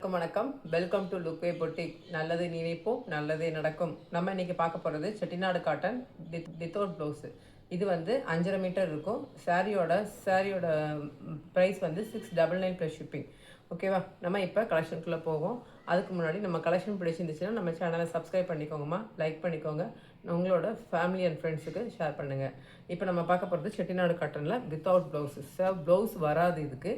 வணக்கம். Welcome to Lookway boutique. நல்லது நினைப்போம், நல்லதே நடக்கும். நம்ம இன்னைக்கு பார்க்க போகிறது செட்டிநாடு காட்டன் வித்தவுட் ப்ளவுஸு. இது வந்து 5.5 மீட்டர் இருக்கும். சாரியோட ப்ரைஸ் வந்து 699 ப்ளஸ் ஷிப்பிங். ஓகேவா? நம்ம இப்போ கலெக்ஷனுக்குள்ளே போவோம். அதுக்கு முன்னாடி நம்ம கலெக்ஷன் பிடிச்சிருந்துச்சுன்னா நம்ம சேனலை சப்ஸ்கிரைப் பண்ணிக்கோங்கம்மா, லைக் பண்ணிக்கோங்க, உங்களோட ஃபேமிலி அண்ட் ஃப்ரெண்ட்ஸுக்கு ஷேர் பண்ணுங்கள். இப்போ நம்ம பார்க்க போகிறது செட்டிநாடு காட்டனில் வித்தவுட் ப்ளவுஸு. ப்ளவுஸ் வராது இதுக்கு.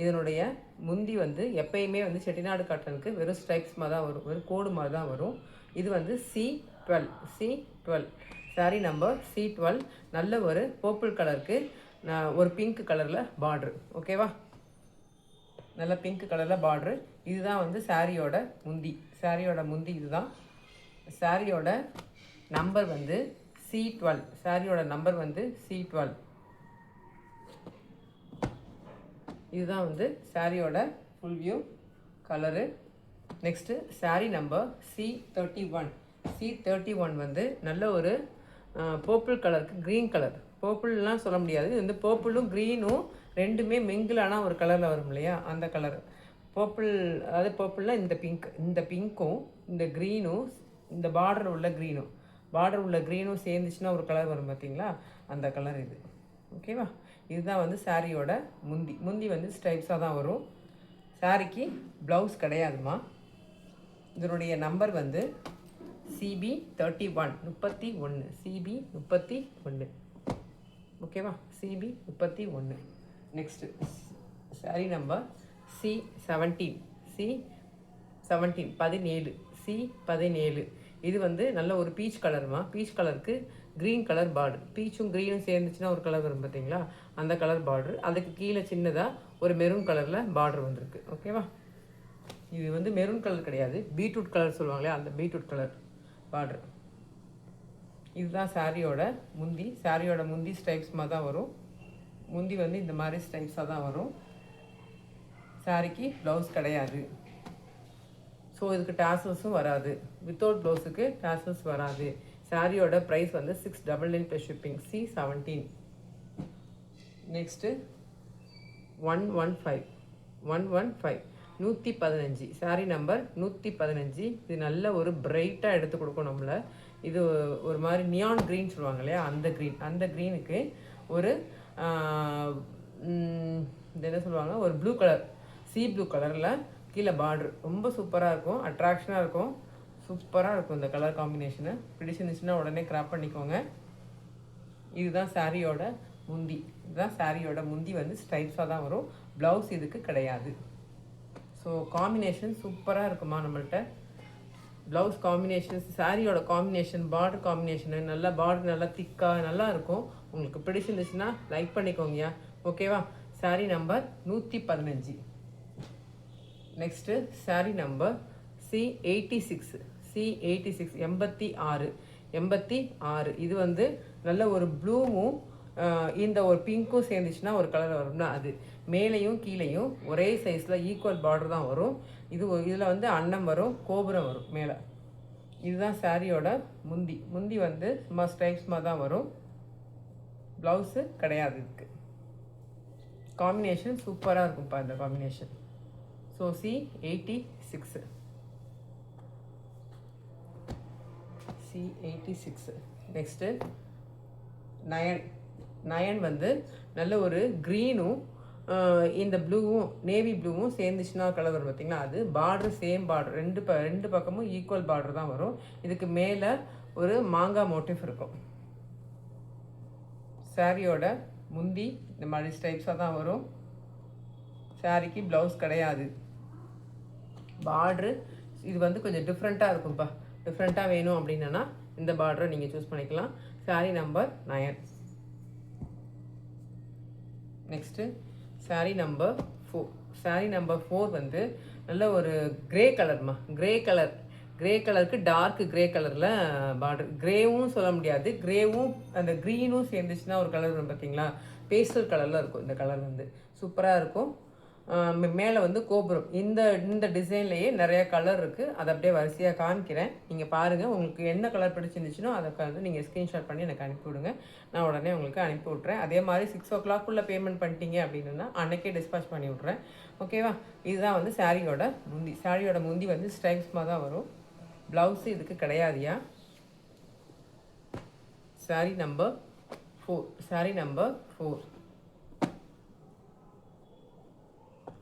இதனுடைய முந்தி வந்து எப்பயுமே வந்து செட்டிநாடு காட்டனுக்கு வெறும் ஸ்ட்ரைப்ஸ் மாதிரி தான் வரும், வெறும் கோடு மாதிரி தான் வரும். இது வந்து C12 சாரீ நம்பர் C12. நல்ல ஒரு பர்பிள் கலருக்கு ஒரு பிங்க் கலரில் பார்ட்ரு. ஓகேவா? நல்ல பிங்க் கலரில் பார்ட்ரு. இதுதான் வந்து சாரியோட முந்தி இதுதான். சாரியோட நம்பர் வந்து C12. சாரியோட நம்பர் வந்து C12. இதுதான் வந்து சாரியோட full view colour. Next sari number C31 வந்து நல்ல ஒரு பர்பிள் கலருக்கு க்ரீன் கலர். பர்பிள்லாம் சொல்ல முடியாது, இது வந்து பர்பிளும் க்ரீனும் ரெண்டுமே மிங்கிளான ஒரு கலரில் வரும் இல்லையா, அந்த கலர் பர்பிள். அதாவது பர்பிள்னால் இந்த பிங்க்கும் இந்த க்ரீனும் இந்த பார்டர் உள்ள க்ரீனும் சேர்ந்துச்சுன்னா ஒரு கலர் வரும் பார்த்தீங்களா, அந்த கலர் இது. ஓகேவா? இதுதான் வந்து சாரியோட முந்தி வந்து ஸ்டைப்ஸாக தான் வரும். சாரிக்கு ப்ளவுஸ் கிடையாதுமா. இதனுடைய நம்பர் வந்து CB31 CB31. ஓகேவா? CB31. Next sorry number C17 C17. இது வந்து நல்ல ஒரு பீச் கலருமா. பீச் கலருக்கு க்ரீன் கலர் பார்டர். பீச்சும் க்ரீனும் சேர்ந்துச்சுன்னா ஒரு கலர் வரும் பார்த்தீங்களா, அந்த கலர் பார்டர். அதுக்கு கீழே சின்னதாக ஒரு மெரூன் கலரில் பார்டர் வந்திருக்கு. ஓகேவா? இது வந்து மெரூன் கலர் கிடையாது, பீட்ரூட் கலர் சொல்லுவாங்களே, அந்த பீட்ரூட் கலர் பார்டர். இதுதான் சாரியோட முந்தி ஸ்டைப்ஸ் மாதிரி தான் வரும். முந்தி வந்து இந்த மாதிரி ஸ்டைப்ஸாக தான் வரும். சாரிக்கு ப்ளவுஸ் கிடையாது. ஸோ இதுக்கு டாசல்ஸும் வராது. வித்தவுட் ப்ளவுஸுக்கு டாசல்ஸ் வராது. சாரியோட ப்ரைஸ் வந்து 699 plus shipping. C17. Next 115 115 sorry number 115. இது நல்ல ஒரு பிரைட்டாக எடுத்து கொடுக்கும் நம்மளை. இது ஒரு மாதிரி நியான் க்ரீன் சொல்லுவாங்க இல்லையா, அந்த க்ரீனுக்கு ஒரு இது என்ன சொல்லுவாங்க, ஒரு ப்ளூ கலர், ப்ளூ கலரில் கீழே பார்டர். ரொம்ப சூப்பராக இருக்கும், அட்ராக்ஷனாக இருக்கும், சூப்பராக இருக்கும் இந்த கலர் காம்பினேஷனு. பிடிச்சிருந்துச்சுன்னா உடனே கிராப் பண்ணிக்கோங்க. இதுதான் சாரியோட முந்தி வந்து ஸ்டைப்ஸாக தான் வரும். ப்ளவுஸ் இதுக்கு கிடையாது. ஸோ காம்பினேஷன் சூப்பராக இருக்குமா நம்மள்கிட்ட. ப்ளவுஸ் காம்பினேஷன், சாரியோட காம்பினேஷன், பார்டர் காம்பினேஷனு பார்டர் நல்லா திக்காக நல்லா இருக்கும். உங்களுக்கு பிடிச்சிருந்துச்சுன்னா லைக் பண்ணிக்கோங்கயா. ஓகேவா? Sorry number 115. Next sorry number C86 86. இது வந்து நல்ல ஒரு ப்ளூவும் இந்த ஒரு பிங்க்கும் சேர்ந்துச்சுன்னா ஒரு கலர் வரும்னா, அது மேலேயும் கீழேயும் ஒரே சைஸில் ஈக்குவல் பார்டர் தான் வரும். இதில் வந்து அன்னம் வரும், கோபுரம் வரும் மேலே. இதுதான் சாரியோட முந்தி வந்து சும்மா ஸ்டைப்ஸ் மாதிரி தான் வரும். ப்ளவுஸு கிடையாது இதுக்கு. காம்பினேஷன் சூப்பராக இருக்கும்ப்பா இந்த combination. So C86. Next nine வந்து நல்ல ஒரு க்ரீனும் இந்த ப்ளூவும் நேவி ப்ளூவும் சேர்ந்துச்சுன்னா கலர் வரும் பார்த்தீங்களா, அது பார்டர் சேம் பார்டர். ரெண்டு பக்கமும் ஈக்குவல் பார்டர் தான் வரும். இதுக்கு மேலே ஒரு மாங்காய் மோட்டிஃப் இருக்கும். சாரியோட முந்தி இந்த மாதிரி ஸ்டைப்ஸாக தான் வரும். சாரிக்கு ப்ளவுஸ் கிடையாது. பார்ட்ரு இது வந்து கொஞ்சம் டிஃப்ரெண்ட்டாக இருக்கும்ப்பா. டிஃப்ரெண்ட்டாக வேணும் அப்படின்னா இந்த பார்டரை நீங்கள் சூஸ் பண்ணிக்கலாம். Sorry number 9. Next sorry number 4 வந்து நல்ல ஒரு க்ரே கலர்மா. க்ரே கலருக்கு டார்க் க்ரே கலரில் பார்டர். க்ரேவும் சொல்ல முடியாது, க்ரேவும் அந்த க்ரீனும் சேர்ந்துச்சுன்னா ஒரு கலர் வரும் பார்த்தீங்களா, பேஸ்டல் கலரில் இருக்கும். இந்த கலர் வந்து சூப்பராக இருக்கும். மேலே வந்து கோபுரம். இந்த டிசைன்லேயே நிறைய கலர் இருக்குது. அதை அப்படியே வரிசையாக காமிக்கிறேன், நீங்கள் பாருங்கள். உங்களுக்கு என்ன கலர் பிடிச்சிருந்துச்சுனோ அதை வந்து நீங்கள் ஸ்க்ரீன்ஷாட் பண்ணி எனக்கு அனுப்பி விடுங்க. நான் உடனே உங்களுக்கு அனுப்பி விட்றேன். அதே மாதிரி 6 o'clock பேமெண்ட் பண்ணிட்டீங்க அப்படின்னா அன்றைக்கே டிஸ்பேச் பண்ணி விட்றேன். ஓகேவா? இதுதான் வந்து சாரியோட முந்தி. சாரியோட முந்தி வந்து ஸ்ட்ரைப்ஸ்மாக தான் வரும். ப்ளவுஸு இதுக்கு கிடையாதுயா. சாரி நம்பர் 4. சாரி நம்பர் 4.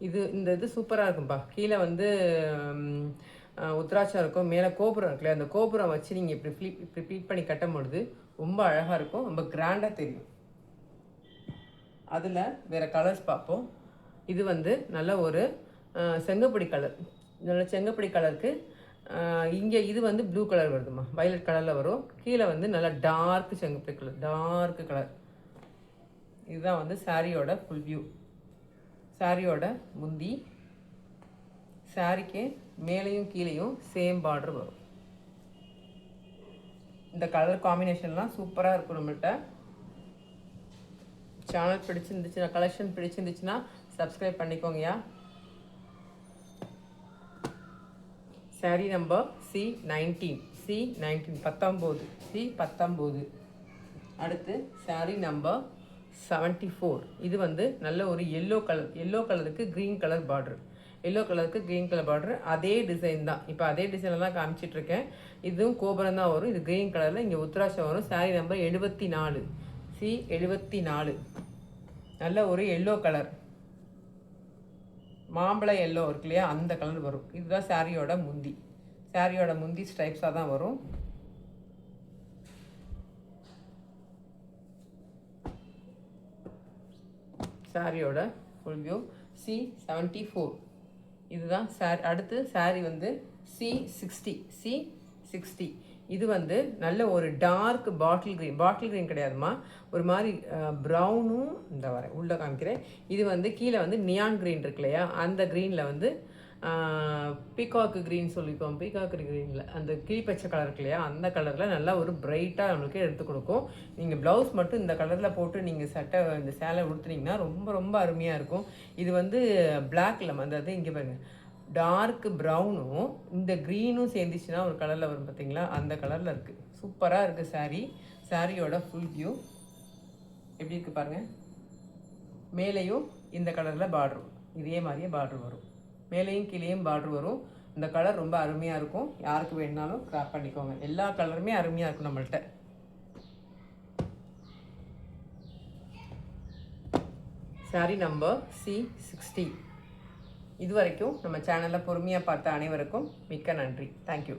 இது சூப்பராக இருக்கும்பா. கீழே வந்து உத்ராட்சம் இருக்கும், மேலே கோபுரம் இருக்குல்ல, அந்த கோபுரம் வச்சு நீங்கள் இப்படி ஃப்ளிப் பண்ணி கட்டும் பொழுது ரொம்ப அழகாக இருக்கும், ரொம்ப கிராண்டாக தெரியும். அதில் வேறு கலர்ஸ் பார்ப்போம். இது வந்து நல்ல ஒரு செங்கப்பொடி கலர். நல்ல செங்கப்பொடி கலருக்கு இங்கே இது வந்து ப்ளூ கலர் வருதுமா, வயலட் கலரில் வரும். கீழே வந்து நல்லா டார்க் செங்கப்பொடி கலர், டார்க் கலர். இதுதான் வந்து சாரியோட ஃபுல் வியூ. சாரியோட முந்தி. சாரிக்கு மேலேயும் கீழேயும் சேம் பார்டர் வரும். இந்த கலர் காம்பினேஷன்லாம் சூப்பராக இருக்கும் நம்மள்கிட்ட. சேனல் பிடிச்சிருந்துச்சுன்னா, கலெக்ஷன் பிடிச்சிருந்துச்சுன்னா subscribe பண்ணிக்கோங்கயா. Sorry number C19. C19 19. C19. அடுத்து சாரி நம்பர் 74. இது வந்து நல்ல ஒரு எல்லோ கலர். எல்லோ கலருக்கு க்ரீன் கலர் பார்டர். எல்லோ கலருக்கு க்ரீன் கலர் பார்டர். அதே டிசைன் தான். இப்போ அதே டிசைனில் தான் காமிச்சிட்ருக்கேன். இதுவும் கோபுரம் தான் வரும். இது க்ரீன் கலரில் இங்கே உத்ராட்சம் வரும். Sorry number 74. C74. நல்ல ஒரு எல்லோ கலர், மாம்பழ எல்லோ இருக்கு இல்லையா, அந்த கலர் வரும். இதுதான் சாரியோட முந்தி. சாரியோட முந்தி ஸ்ட்ரைப்ஸாக தான் வரும். சாரியோட ஃபுல் வியூ. C74. இதுதான் சாரி. அடுத்து சாரி வந்து C60. இது வந்து நல்ல ஒரு dark bottle green. Bottle green கிடையாதுமா, ஒரு மாதிரி ப்ரௌனும் இந்த வர உள்ளே காமிக்கிறேன். இது வந்து கீழே வந்து நியான் க்ரீன் இருக்கு இல்லையா, அந்த க்ரீனில் வந்து பீகாக்கு க்ரீன் சொல்லிப்போம். பீகாக்கு க்ரீனில் அந்த கிளிப்பச்சை கலர் இருக்கு இல்லையா, அந்த கலரில் நல்லா ஒரு பிரைட்டாக நம்மளுக்கு எடுத்து கொடுக்கும். நீங்கள் ப்ளவுஸ் மட்டும் இந்த கலரில் போட்டு நீங்கள் சட்டை இந்த சேலை உடுத்துனீங்கன்னா ரொம்ப ரொம்ப அருமையாக இருக்கும். இது வந்து பிளாக்ல அந்த இங்கே பாருங்கள், டார்க் ப்ரௌனும் இந்த க்ரீனும் சேர்ந்துச்சுன்னா ஒரு கலரில் வரும் பார்த்தீங்களா, அந்த கலரில் இருக்குது. சூப்பராக இருக்குது சாரீ. சாரியோட ஃபுல் வியூ எப்படி இருக்குது பாருங்கள். மேலேயும் இந்த கலரில் பார்டர் வரும். இதே மாதிரியே பார்டர் வரும். மேலேயும் கீழேயும் பார்டர் வரும். இந்த கலர் ரொம்ப அருமையாக இருக்கும். யாருக்கு வேணுனாலும் கிராப் பண்ணிக்கோங்க. எல்லா கலருமே அருமையாக இருக்கும் நம்மள்கிட்ட. Sorry number C60. இது வரைக்கும் நம்ம சேனலில் பொறுமையாக பார்த்த அனைவருக்கும் மிக்க நன்றி. தேங்க்யூ.